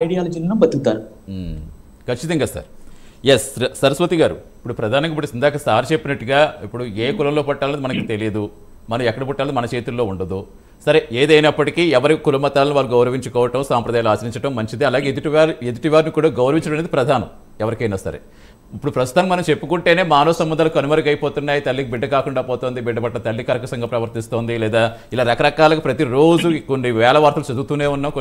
ఐడియాలజీలను బతుకుతారు. ఖచ్చితంగా sir. Yes Saraswati గారు, ఇప్పుడు ప్రధానంగా ఇప్పుడు ఇందాక సార్ చెప్పినట్టుగా ఇప్పుడు ఏ కులంలో పుట్టాలని మనకి తెలియదు, మనం ఎక్కడ పుట్టాలో మన చేతుల్లో ఉండదు. సరే, ఏదైనప్పటికీ ఎవరి కుల మతాలను వారు గౌరవించుకోవటం, సాంప్రదాయాలు ఆచరించడం మంచిది. అలాగే ఎదుటివారిని కూడా గౌరవించడం అనేది ప్రధానం ఎవరికైనా సరే. ఇప్పుడు ప్రస్తుతం మనం చెప్పుకుంటేనే మానవ సంబంధాలు కనుమరుగైపోతున్నాయి, తల్లికి బిడ్డ కాకుండా పోతుంది, బిడ్డ పట్ల తల్లి కర్కశంగా ప్రవర్తిస్తోంది, లేదా ఇలా రకరకాలుగా ప్రతిరోజు కొన్ని వేల వార్తలు చదువుతూనే ఉన్నాం,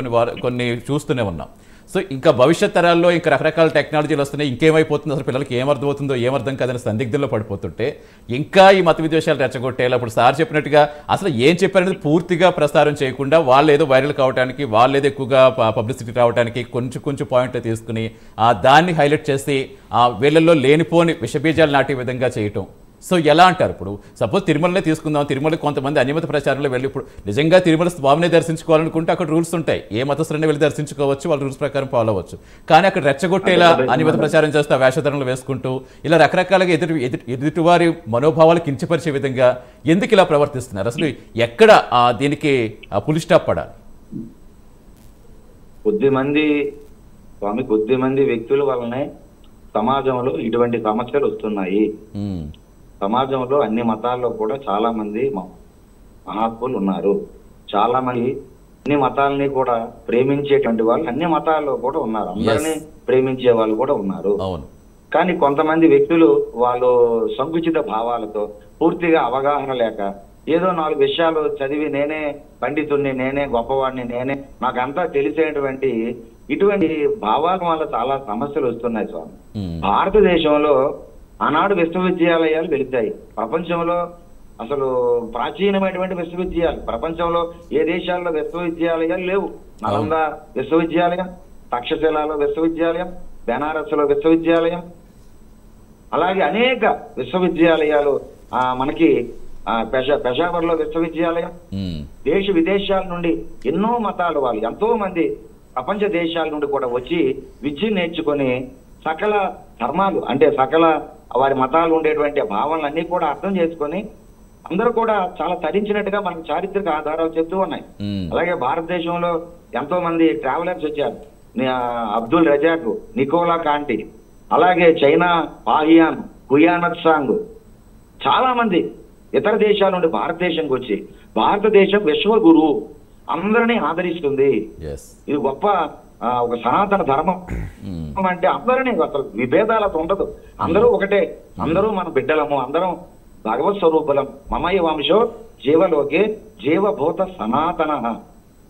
కొన్ని చూస్తూనే ఉన్నాం. సో ఇంకా భవిష్యత్ తరాల్లో ఇంకా రకరకాల టెక్నాలజీలు వస్తున్నాయి, ఇంకేమైపోతుందో అసలు పిల్లలకి ఏమర్థమవుతుందో ఏమర్థం కాదని సందిగ్ధంలో పడిపోతుంటే ఇంకా ఈ మత విద్వేషాలు రెచ్చగొట్టేలా ఇప్పుడు సార్ చెప్పినట్టుగా అసలు ఏం చెప్పారనేది పూర్తిగా ప్రసారం చేయకుండా వాళ్ళు ఏదో వైరల్ కావడానికి, వాళ్ళు ఏదో ఎక్కువగా పబ్లిసిటీ రావడానికి కొంచెం పాయింట్లు తీసుకుని దాన్ని హైలైట్ చేసి వీళ్ళల్లో లేనిపోని విషబీజాలు నాటే విధంగా చేయటం. సో ఎలా అంటారు? ఇప్పుడు సపోజ్ తిరుమలనే తీసుకుందాం, తిరుమలకి కొంతమంది అన్యమత ప్రచారంలో వెళ్ళి ఇప్పుడు నిజంగా తిరుమల స్వామిని దర్శించుకోవాలనుకుంటే అక్కడ రూల్స్ ఉంటాయి, ఏ మతస్థులైనా వెళ్ళి దర్శించుకోవచ్చు, వాళ్ళ రూల్స్ ప్రకారం ఫాలో అవ్వచ్చు. కానీ అక్కడ రెచ్చగొట్టేలా అన్యమత ప్రచారం చేస్తూ వేషధరణలు వేసుకుంటూ ఇలా రకరకాలుగా ఎదుటివారి మనోభావాలు కించపరిచే విధంగా ఎందుకు ఇలా ప్రవర్తిస్తున్నారు? అసలు ఎక్కడ దీనికి పులి స్టాప్ పడాలి? కొద్ది మంది వ్యక్తుల వల్లనే సమాజంలో ఇటువంటి సమస్యలు వస్తున్నాయి. సమాజంలో అన్ని మతాల్లో కూడా చాలా మంది మహాత్ములు ఉన్నారు. చాలా మంది అన్ని మతాలని కూడా ప్రేమించేటువంటి వాళ్ళు అన్ని మతాల్లో కూడా ఉన్నారు. అందరినీ ప్రేమించే వాళ్ళు కూడా ఉన్నారు. కానీ కొంతమంది వ్యక్తులు వాళ్ళు సంకుచిత భావాలతో, పూర్తిగా అవగాహన లేక, ఏదో 4 విషయాలు చదివి నేనే పండితుడిని, నేనే గొప్పవాడిని, నేనే నాకంతా తెలిసేటువంటి ఇటువంటి భావాల వల్ల చాలా సమస్యలు వస్తున్నాయి స్వామి. భారతదేశంలో ఆనాడు విశ్వవిద్యాలయాలు వెలిచాయి. ప్రపంచంలో అసలు ప్రాచీనమైనటువంటి విశ్వవిద్యాలయాలు ప్రపంచంలో ఏ దేశాల్లో విశ్వవిద్యాలయాలు లేవు. నలంద విశ్వవిద్యాలయం, తక్షశిలలో విశ్వవిద్యాలయం, బెనారస్ లో విశ్వవిద్యాలయం, అలాగే అనేక విశ్వవిద్యాలయాలు మనకి పెషావర్ లో విశ్వవిద్యాలయం. దేశ విదేశాల నుండి ఎన్నో మతాల వాళ్ళు, ఎంతో మంది ప్రపంచ దేశాల నుండి కూడా వచ్చి విద్య నేర్చుకొని సకల ధర్మాలు అంటే సకల వారి మతాలు ఉండేటువంటి భావనలన్నీ కూడా అర్థం చేసుకొని అందరూ కూడా చాలా తరించినట్టుగా మనకు చారిత్రక ఆధారాలు చెప్తూ ఉన్నాయి. అలాగే భారతదేశంలో ఎంతో మంది ట్రావెలర్స్ వచ్చారు. అబ్దుల్ రజాక్, నికోలా కాంటి, అలాగే చైనా పాహియాన్, కుయానత్ సాంగ్, చాలా మంది ఇతర దేశాల నుండి భారతదేశంకి వచ్చి భారతదేశం విశ్వగురువు అందరినీ ఆదరిస్తుంది. ఇది గొప్ప ఒక సనాతన ధర్మం అంటే అందరినీ అసలు విభేదాలతో ఉండదు, అందరూ ఒకటే, అందరూ మన బిడ్డలము, అందరం భగవత్ స్వరూపులం, మమయ వంశో జీవలోకే జీవభూత సనాతన,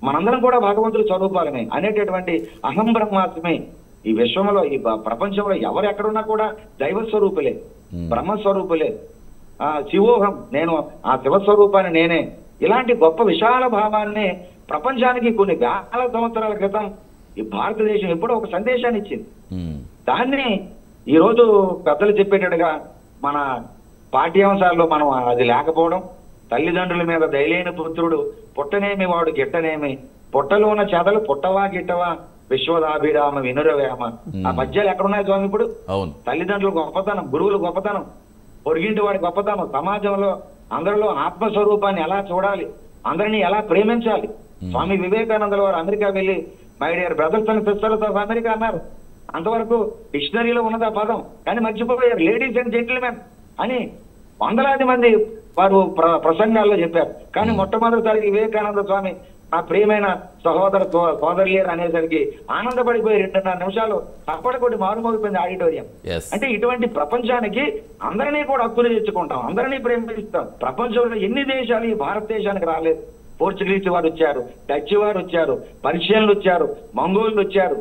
మనందరం కూడా భగవంతుడి స్వరూపాలమే అనేటటువంటి అహం బ్రహ్మాస్మి. ఈ విశ్వంలో ఈ ప్రపంచంలో ఎవరు ఎక్కడున్నా కూడా దైవ స్వరూపులే, బ్రహ్మస్వరూపులే. శివోహం, నేను ఆ శివస్వరూపాన్ని నేనే. ఇలాంటి గొప్ప విశాల భావాన్ని ప్రపంచానికి కొన్ని వేల సంవత్సరాల క్రితం ఈ భారతదేశం ఎప్పుడో ఒక సందేశాన్ని ఇచ్చింది. దాన్ని ఈరోజు పెద్దలు చెప్పేటట్టుగా మన పాఠ్యాంశాల్లో మనం అది లేకపోవడం, తల్లిదండ్రుల మీద దయలేని పుత్రుడు పుట్టనేమి వాడు గిట్టనేమి, పుట్టలోన చెదలు పుట్టవా గిట్టవా విశ్వదాభిరామ వినురవేమ. ఆ పద్యాలు ఎక్కడున్నాయి స్వామి? ఇప్పుడు తల్లిదండ్రులు గొప్పతనం, గురువులు గొప్పతనం, పొరిగింటి వాడి గొప్పతనం, సమాజంలో అందరిలో ఆత్మస్వరూపాన్ని ఎలా చూడాలి, అందరినీ ఎలా ప్రేమించాలి. స్వామి వివేకానందుల వారు అమెరికా వెళ్ళి my dear brothers and sisters of America అన్నారు. అంతవరకు డిక్షనరీలో ఉన్నది ఆ పదం, కానీ మర్చిపోయారు. లేడీస్ అండ్ జెంటిల్మెన్ అని వందలాది మంది వారు ప్రసంగాల్లో చెప్పారు. కానీ మొట్టమొదటిసారి వివేకానంద స్వామి నా ప్రియమైన సోదరులేరు అనేసరికి ఆనందపడిపోయి 2.5 నిమిషాలు తప్పటి కొట్టి మారుమోగిపోయింది ఆడిటోరియం. అంటే ఇటువంటి ప్రపంచానికి అందరినీ కూడా హక్కులు తెచ్చుకుంటాం, అందరినీ ప్రేమిస్తాం. ప్రపంచంలో ఎన్ని దేశాలు ఈ భారతదేశానికి రాలేదు. పోర్చుగీస్ వారు వచ్చారు, డచ్ వారు వచ్చారు, పర్షియన్లు వచ్చారు, మంగోళ్ళు వచ్చారు,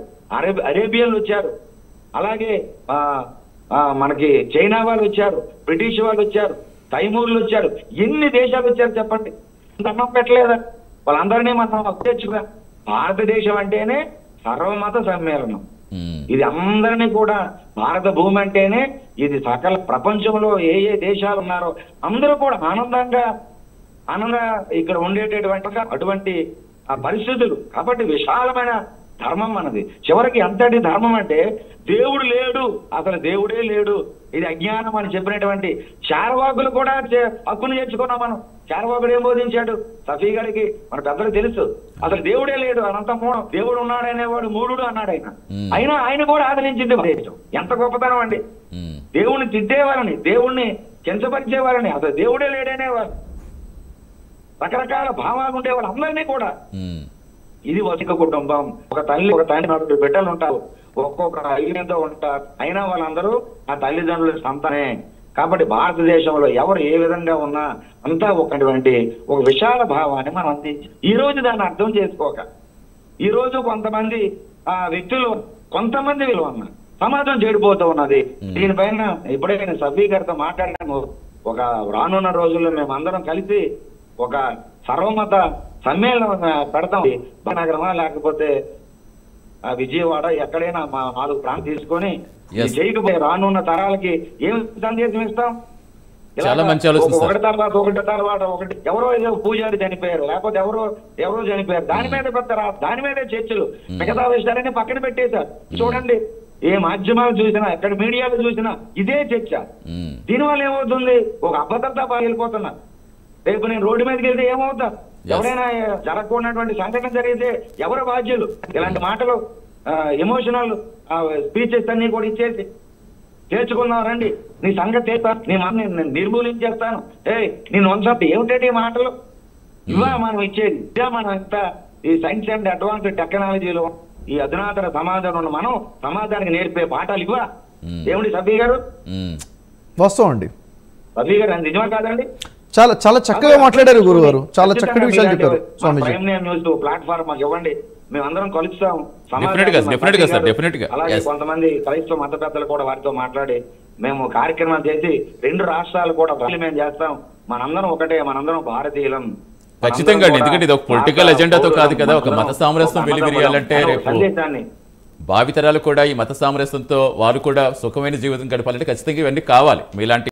అరేబియన్లు వచ్చారు, అలాగే మనకి చైనా వాళ్ళు వచ్చారు, బ్రిటిష్ వాళ్ళు వచ్చారు, తైమూర్లు వచ్చారు. ఎన్ని దేశాలు వచ్చారు చెప్పండి? అన్నం పెట్టలేదా? వాళ్ళందరినీ మనం తెచ్చుగా. భారతదేశం అంటేనే సర్వమత సమ్మేళనం. ఇది అందరినీ కూడా, భారత భూమి అంటేనే ఇది సకల ప్రపంచంలో ఏ ఏ దేశాలు ఉన్నారో అందరూ కూడా ఆనందంగా ఇక్కడ ఉండేటటువంటి అటువంటి పరిస్థితులు. కాబట్టి విశాలమైన ధర్మం మనది. చివరికి ఎంతటి ధర్మం అంటే దేవుడు లేడు, అసలు దేవుడే లేడు, ఇది అజ్ఞానం అని చెప్పినటువంటి చార్వాకులు కూడా హక్కును చేర్చుకున్నాం మనం. చార్వాకుడు ఏం బోధించాడు? సఫీ గారికి మన పెద్దలు తెలుసు, అసలు దేవుడే లేడు, అనంత మూఢం, దేవుడు ఉన్నాడనేవాడు మూఢుడు అన్నాడు ఆయన. అయినా ఆయన కూడా ఆదరించింది దేశం. ఎంత గొప్పతనం అండి! దేవుణ్ణి తిట్టేవారని, దేవుణ్ణి కించపరిచేవారని, అసలు దేవుడే లేడనేవారు, రకరకాల భావాలు ఉండేవాళ్ళు అందరినీ కూడా. ఇది వసిక కుటుంబం. ఒక తల్లి ఒక తండ్రి 4 బిడ్డలు ఉంటారు, ఒక్కొక్క ఐదుతో ఉంటారు, అయినా వాళ్ళందరూ ఆ తల్లిదండ్రుల సంతానే. కాబట్టి భారతదేశంలో ఎవరు ఏ విధంగా ఉన్నా అంతా ఒకటువంటి ఒక విశాల భావాన్ని మనం అందించి, ఈ రోజు దాన్ని అర్థం చేసుకోక ఈ రోజు కొంతమంది వ్యక్తులు కొంతమంది విలువ అన్న సమాజం చెడిపోతూ ఉన్నది. దీనిపైన ఇప్పుడే నేను సభ్య గారితో మాట్లాడాను. ఒక రానున్న రోజుల్లో మేమందరం కలిసి ఒక సర్వమత సమ్మేళనం పెడతాం. నగరమా లేకపోతే విజయవాడ ఎక్కడైనా మా 4 ప్రాంతం తీసుకొని చేయకపోయి రానున్న తరాలకి ఏం సందేశం ఇస్తాం? చాలా మంచి ఆలోచన. ఒకటి తర్వాత ఒకటి ఎవరో ఏదో పూజారి చనిపోయారు, లేకపోతే ఎవరో చనిపోయారు, దాని మీద పెడతారా? దాని మీదే చర్చలు. మిగతా విషయాలన్నీ పక్కన పెట్టేశారు. చూడండి, ఏ మాధ్యమాలు చూసినా, ఎక్కడ మీడియాలో చూసినా ఇదే చర్చ. దీనివల్ల ఏమవుతుంది? ఒక అభద్రతా వెళ్ళిపోతున్నా. రేపు నేను రోడ్డు మీదకి వెళ్తే ఏమవుతా? ఎవరైనా జరగకూడనటువంటి సంఘటన జరిగితే ఎవరు బాధ్యులు? ఇలాంటి మాటలు ఎమోషనల్ స్పీచెస్ అన్ని కూడా ఇచ్చేసి చేర్చుకున్నావు రండి, నీ సంగతి చేస్తాను, నీ మన నిర్మూలించేస్తాను, నేను వంశం ఏమిటంటే ఈ మాటలు ఇవా మనం ఇచ్చేది? ఇదే మనం ఇంత ఈ సైన్స్ అండ్ అడ్వాన్స్ టెక్నాలజీలో ఈ అధునాతన సమాజంలో మనం సమాజానికి నేర్పే పాఠాలు ఇవ్వా? ఏమిటి సభ్య గారు? వాస్తవం అండి. సభ్య గారు నిజమా కాదండి? చాలా చాలా చక్కగా మాట్లాడారు గురుగారు, చాలా చక్కటి విషయాలు చెప్పారు. ప్రైమ్ న్యూస్ ప్లాట్ఫామ్ మాకు ఇవ్వండి, మేమందరం కలుస్తాం. అలాగే కొంతమంది క్రైస్తవ మత పెద్దలు కూడా వారితో మాట్లాడి మేము కార్యక్రమాలు చేసి 2 రాష్ట్రాలు కూడా మేము చేస్తాం. మనందరం ఒకటే, మనందరం భారతీయులం. ఖచ్చితంగా, ఎందుకంటే ఇది ఒక పొలిటికల్ ఎజెండాతో కాదు కదా. ఒక మత సామరస్యం వెలివిరియాలంటే రేపు భావితరాలు కూడా ఈ మత సామరస్యంతో వారు కూడా సుఖమైన జీవితం గడపాలంటే ఖచ్చితంగా ఇవన్నీ కావాలి. మీలాంటి